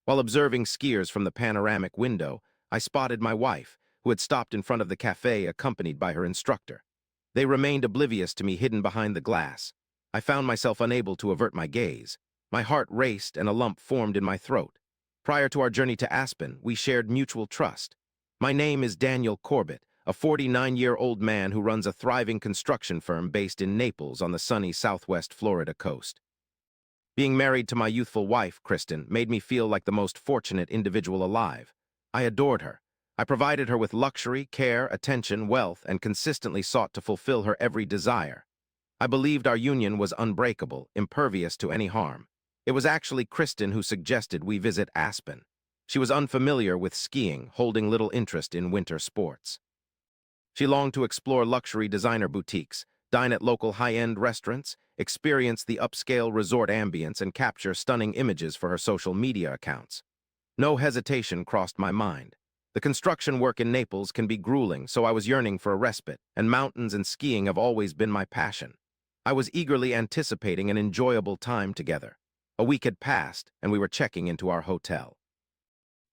While observing skiers from the panoramic window, I spotted my wife, who had stopped in front of the cafe accompanied by her instructor. They remained oblivious to me hidden behind the glass. I found myself unable to avert my gaze. My heart raced and a lump formed in my throat. Prior to our journey to Aspen, we shared mutual trust. My name is Daniel Corbett, a 49-year-old man who runs a thriving construction firm based in Naples on the sunny southwest Florida coast. Being married to my youthful wife, Kristen, made me feel like the most fortunate individual alive. I adored her. I provided her with luxury, care, attention, wealth, and consistently sought to fulfill her every desire. I believed our union was unbreakable, impervious to any harm. It was actually Kristen who suggested we visit Aspen. She was unfamiliar with skiing, holding little interest in winter sports. She longed to explore luxury designer boutiques, dine at local high-end restaurants, experience the upscale resort ambience, and capture stunning images for her social media accounts. No hesitation crossed my mind. The construction work in Naples can be grueling, so I was yearning for a respite, and mountains and skiing have always been my passion. I was eagerly anticipating an enjoyable time together. A week had passed, and we were checking into our hotel.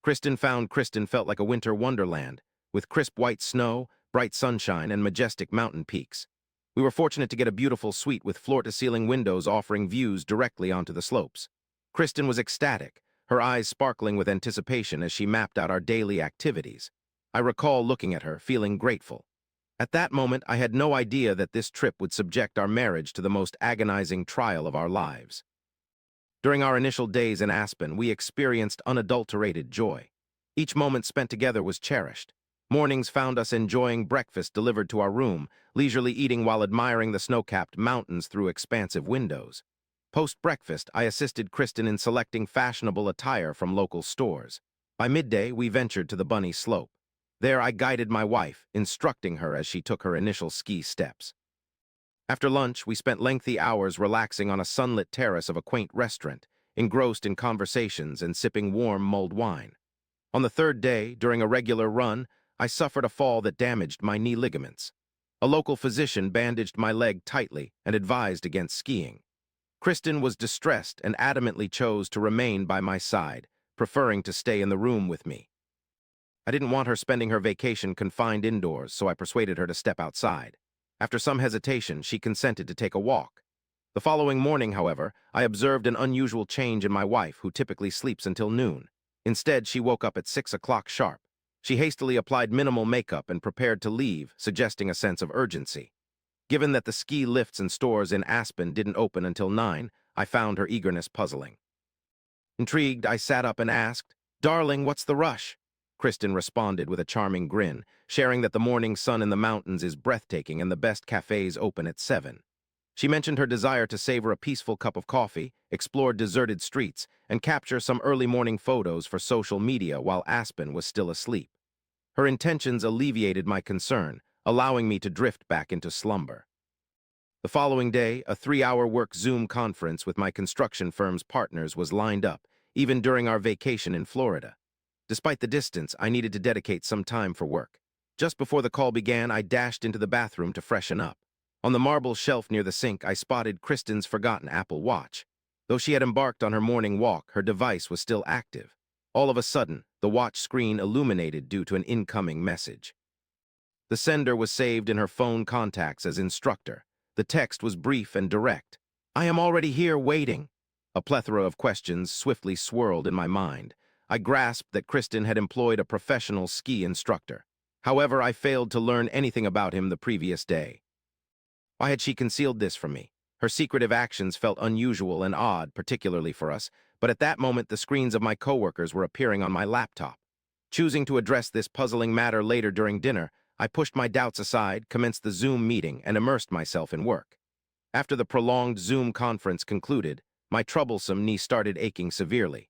Kristen felt like a winter wonderland, with crisp white snow, bright sunshine, and majestic mountain peaks. We were fortunate to get a beautiful suite with floor-to-ceiling windows offering views directly onto the slopes. Kristen was ecstatic, her eyes sparkling with anticipation as she mapped out our daily activities. I recall looking at her, feeling grateful. At that moment, I had no idea that this trip would subject our marriage to the most agonizing trial of our lives. During our initial days in Aspen, we experienced unadulterated joy. Each moment spent together was cherished. Mornings found us enjoying breakfast delivered to our room, leisurely eating while admiring the snow-capped mountains through expansive windows. Post-breakfast, I assisted Kristen in selecting fashionable attire from local stores. By midday, we ventured to the Bunny Slope. There, I guided my wife, instructing her as she took her initial ski steps. After lunch, we spent lengthy hours relaxing on a sunlit terrace of a quaint restaurant, engrossed in conversations and sipping warm mulled wine. On the third day, during a regular run, I suffered a fall that damaged my knee ligaments. A local physician bandaged my leg tightly and advised against skiing. Kristen was distressed and adamantly chose to remain by my side, preferring to stay in the room with me. I didn't want her spending her vacation confined indoors, so I persuaded her to step outside. After some hesitation, she consented to take a walk. The following morning, however, I observed an unusual change in my wife, who typically sleeps until noon. Instead, she woke up at 6 o'clock sharp. She hastily applied minimal makeup and prepared to leave, suggesting a sense of urgency. Given that the ski lifts and stores in Aspen didn't open until 9, I found her eagerness puzzling. Intrigued, I sat up and asked, "Darling, what's the rush?" Kristen responded with a charming grin, sharing that the morning sun in the mountains is breathtaking and the best cafes open at 7. She mentioned her desire to savor a peaceful cup of coffee, explore deserted streets, and capture some early morning photos for social media while Aspen was still asleep. Her intentions alleviated my concern, allowing me to drift back into slumber. The following day, a 3-hour work Zoom conference with my construction firm's partners was lined up, even during our vacation in Florida. Despite the distance, I needed to dedicate some time for work. Just before the call began, I dashed into the bathroom to freshen up. On the marble shelf near the sink, I spotted Kristen's forgotten Apple Watch. Though she had embarked on her morning walk, her device was still active. All of a sudden, the watch screen illuminated due to an incoming message. The sender was saved in her phone contacts as Instructor. The text was brief and direct. "I am already here waiting." A plethora of questions swiftly swirled in my mind. I grasped that Kristen had employed a professional ski instructor. However, I failed to learn anything about him the previous day. Why had she concealed this from me? Her secretive actions felt unusual and odd, particularly for us, but at that moment the screens of my coworkers were appearing on my laptop. Choosing to address this puzzling matter later during dinner, I pushed my doubts aside, commenced the Zoom meeting, and immersed myself in work. After the prolonged Zoom conference concluded, my troublesome knee started aching severely.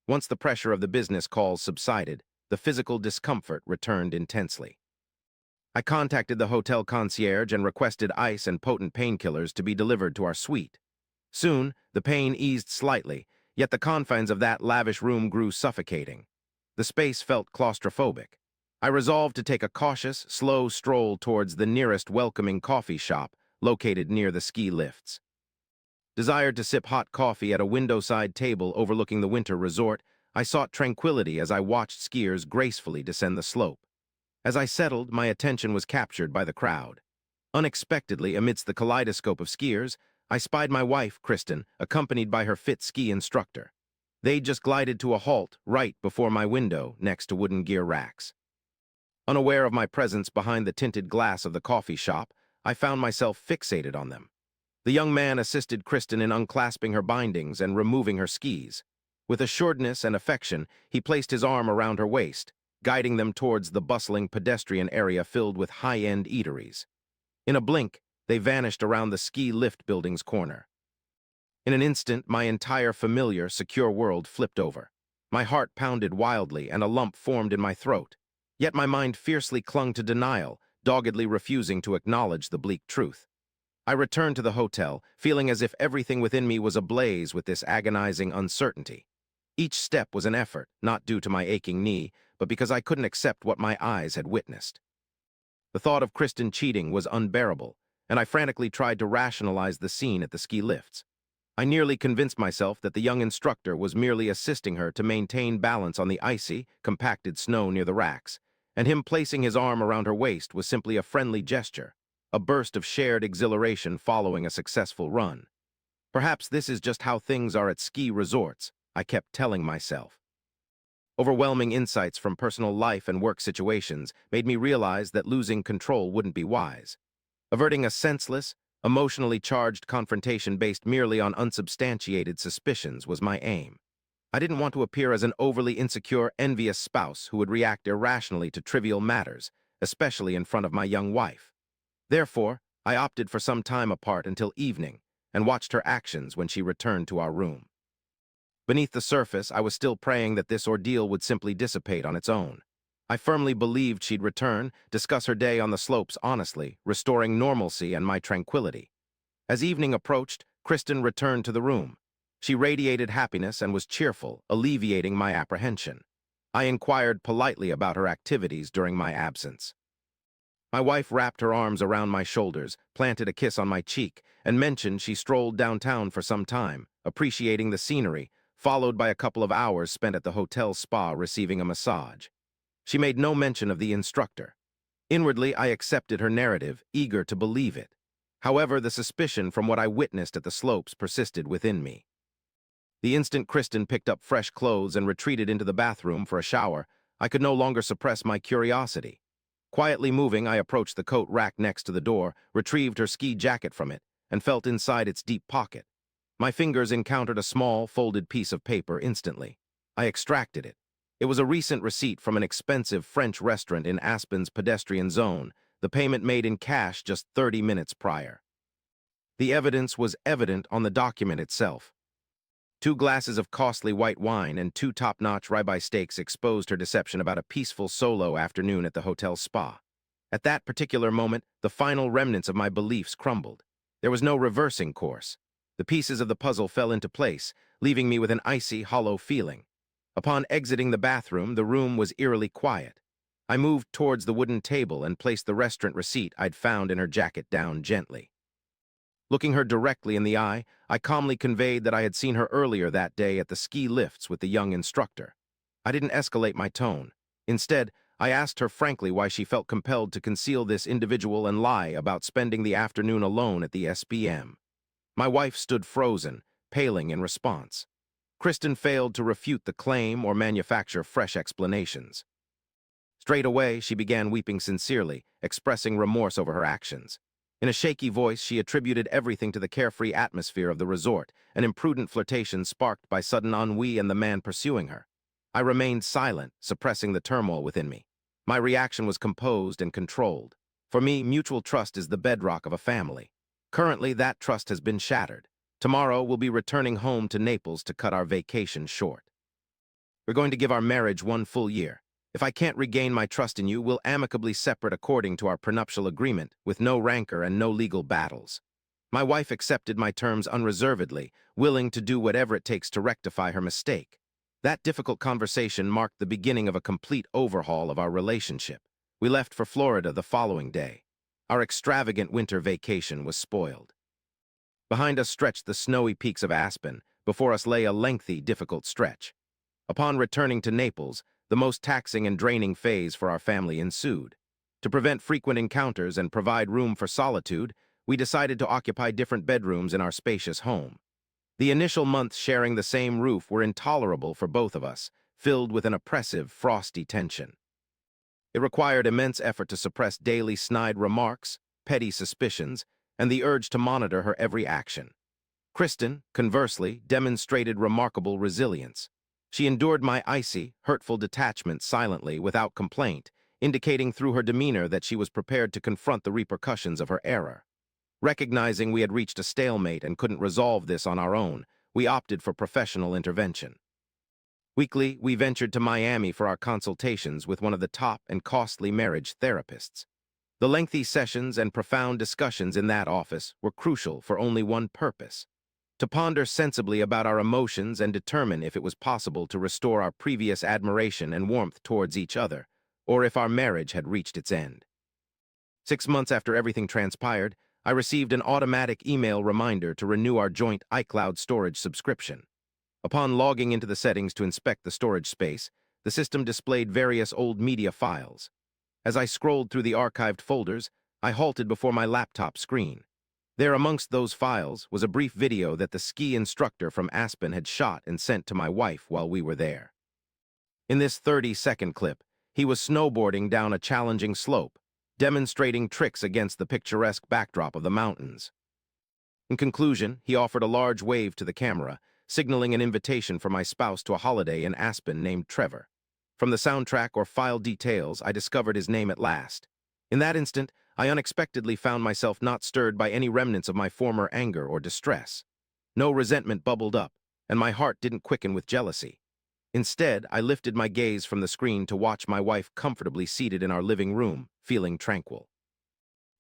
Once the pressure of the business calls subsided, the physical discomfort returned intensely. I contacted the hotel concierge and requested ice and potent painkillers to be delivered to our suite. Soon, the pain eased slightly, yet the confines of that lavish room grew suffocating. The space felt claustrophobic. I resolved to take a cautious, slow stroll towards the nearest welcoming coffee shop located near the ski lifts. Desired to sip hot coffee at a window-side table overlooking the winter resort, I sought tranquility as I watched skiers gracefully descend the slope. As I settled, my attention was captured by the crowd. Unexpectedly, amidst the kaleidoscope of skiers, I spied my wife, Kristen, accompanied by her fit ski instructor. They just glided to a halt right before my window next to wooden gear racks. Unaware of my presence behind the tinted glass of the coffee shop, I found myself fixated on them. The young man assisted Kristen in unclasping her bindings and removing her skis. With assuredness and affection, he placed his arm around her waist, guiding them towards the bustling pedestrian area filled with high-end eateries. In a blink, they vanished around the ski lift building's corner. In an instant, my entire familiar, secure world flipped over. My heart pounded wildly and a lump formed in my throat. Yet my mind fiercely clung to denial, doggedly refusing to acknowledge the bleak truth. I returned to the hotel, feeling as if everything within me was ablaze with this agonizing uncertainty. Each step was an effort, not due to my aching knee, but because I couldn't accept what my eyes had witnessed. The thought of Kristen cheating was unbearable, and I frantically tried to rationalize the scene at the ski lifts. I nearly convinced myself that the young instructor was merely assisting her to maintain balance on the icy, compacted snow near the racks, and him placing his arm around her waist was simply a friendly gesture, a burst of shared exhilaration following a successful run. Perhaps this is just how things are at ski resorts, I kept telling myself. Overwhelming insights from personal life and work situations made me realize that losing control wouldn't be wise. Averting a senseless, emotionally charged confrontation based merely on unsubstantiated suspicions was my aim. I didn't want to appear as an overly insecure, envious spouse who would react irrationally to trivial matters, especially in front of my young wife. Therefore, I opted for some time apart until evening and watched her actions when she returned to our room. Beneath the surface, I was still praying that this ordeal would simply dissipate on its own. I firmly believed she'd return, discuss her day on the slopes honestly, restoring normalcy and my tranquility. As evening approached, Kristen returned to the room. She radiated happiness and was cheerful, alleviating my apprehension. I inquired politely about her activities during my absence. My wife wrapped her arms around my shoulders, planted a kiss on my cheek, and mentioned she strolled downtown for some time, appreciating the scenery, followed by a couple of hours spent at the hotel spa receiving a massage. She made no mention of the instructor. Inwardly, I accepted her narrative, eager to believe it. However, the suspicion from what I witnessed at the slopes persisted within me. The instant Kristen picked up fresh clothes and retreated into the bathroom for a shower, I could no longer suppress my curiosity. Quietly moving, I approached the coat rack next to the door, retrieved her ski jacket from it, and felt inside its deep pocket. My fingers encountered a small, folded piece of paper instantly. I extracted it. It was a recent receipt from an expensive French restaurant in Aspen's pedestrian zone, the payment made in cash just 30 minutes prior. The evidence was evident on the document itself. 2 glasses of costly white wine and 2 top-notch ribeye steaks exposed her deception about a peaceful solo afternoon at the hotel spa. At that particular moment, the final remnants of my beliefs crumbled. There was no reversing course. The pieces of the puzzle fell into place, leaving me with an icy, hollow feeling. Upon exiting the bathroom, the room was eerily quiet. I moved towards the wooden table and placed the restaurant receipt I'd found in her jacket down gently. Looking her directly in the eye, I calmly conveyed that I had seen her earlier that day at the ski lifts with the young instructor. I didn't escalate my tone. Instead, I asked her frankly why she felt compelled to conceal this individual and lie about spending the afternoon alone at the SBM. My wife stood frozen, paling in response. Kristen failed to refute the claim or manufacture fresh explanations. Straight away, she began weeping sincerely, expressing remorse over her actions. In a shaky voice, she attributed everything to the carefree atmosphere of the resort, an imprudent flirtation sparked by sudden ennui and the man pursuing her. I remained silent, suppressing the turmoil within me. My reaction was composed and controlled. For me, mutual trust is the bedrock of a family. Currently, that trust has been shattered. Tomorrow, we'll be returning home to Naples to cut our vacation short. We're going to give our marriage 1 full year. If I can't regain my trust in you, we'll amicably separate according to our prenuptial agreement, with no rancor and no legal battles. My wife accepted my terms unreservedly, willing to do whatever it takes to rectify her mistake. That difficult conversation marked the beginning of a complete overhaul of our relationship. We left for Florida the following day. Our extravagant winter vacation was spoiled. Behind us stretched the snowy peaks of Aspen. Before us lay a lengthy, difficult stretch. Upon returning to Naples, the most taxing and draining phase for our family ensued. To prevent frequent encounters and provide room for solitude, we decided to occupy different bedrooms in our spacious home. The initial months sharing the same roof were intolerable for both of us, filled with an oppressive, frosty tension. It required immense effort to suppress daily snide remarks, petty suspicions, and the urge to monitor her every action. Kristen, conversely, demonstrated remarkable resilience. She endured my icy, hurtful detachment silently, without complaint, indicating through her demeanor that she was prepared to confront the repercussions of her error. Recognizing we had reached a stalemate and couldn't resolve this on our own, we opted for professional intervention. Weekly, we ventured to Miami for our consultations with one of the top and costly marriage therapists. The lengthy sessions and profound discussions in that office were crucial for only one purpose: to ponder sensibly about our emotions and determine if it was possible to restore our previous admiration and warmth towards each other, or if our marriage had reached its end. 6 months after everything transpired, I received an automatic email reminder to renew our joint iCloud storage subscription. Upon logging into the settings to inspect the storage space, the system displayed various old media files. As I scrolled through the archived folders, I halted before my laptop screen. There amongst those files was a brief video that the ski instructor from Aspen had shot and sent to my wife while we were there. In this 30-second clip, he was snowboarding down a challenging slope, demonstrating tricks against the picturesque backdrop of the mountains. In conclusion, he offered a large wave to the camera, signaling an invitation for my spouse to a holiday in Aspen named Trevor. From the soundtrack or file details, I discovered his name at last. In that instant, I unexpectedly found myself not stirred by any remnants of my former anger or distress. No resentment bubbled up, and my heart didn't quicken with jealousy. Instead, I lifted my gaze from the screen to watch my wife comfortably seated in our living room, feeling tranquil.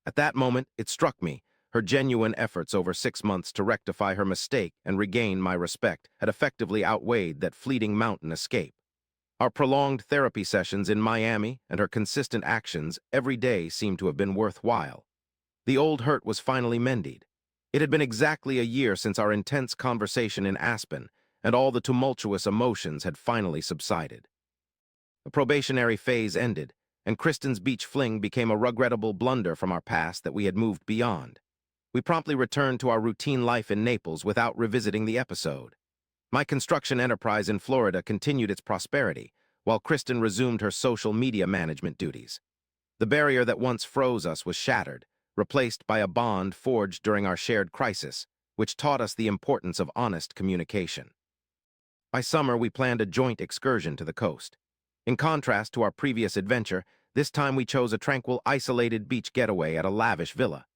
At that moment, it struck me: her genuine efforts over 6 months to rectify her mistake and regain my respect had effectively outweighed that fleeting mountain escape. Our prolonged therapy sessions in Miami and her consistent actions every day seemed to have been worthwhile. The old hurt was finally mended. It had been exactly a year since our intense conversation in Aspen, and all the tumultuous emotions had finally subsided. The probationary phase ended, and Kristen's beach fling became a regrettable blunder from our past that we had moved beyond. We promptly returned to our routine life in Naples without revisiting the episode. My construction enterprise in Florida continued its prosperity, while Kristen resumed her social media management duties. The barrier that once froze us was shattered, replaced by a bond forged during our shared crisis, which taught us the importance of honest communication. By summer, we planned a joint excursion to the coast. In contrast to our previous adventure, this time we chose a tranquil, isolated beach getaway at a lavish villa.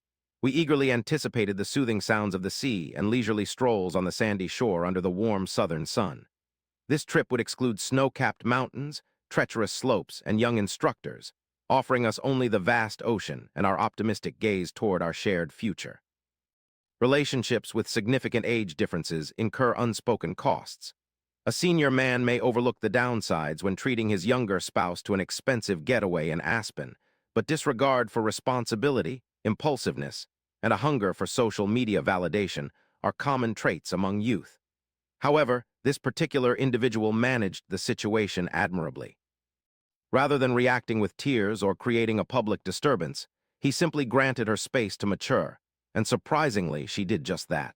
We eagerly anticipated the soothing sounds of the sea and leisurely strolls on the sandy shore under the warm southern sun. This trip would exclude snow-capped mountains, treacherous slopes, and young instructors, offering us only the vast ocean and our optimistic gaze toward our shared future. Relationships with significant age differences incur unspoken costs. A senior man may overlook the downsides when treating his younger spouse to an expensive getaway in Aspen, but disregard for responsibility, impulsiveness, and a hunger for social media validation are common traits among youth. However, this particular individual managed the situation admirably. Rather than reacting with tears or creating a public disturbance, he simply granted her space to mature, and surprisingly, she did just that.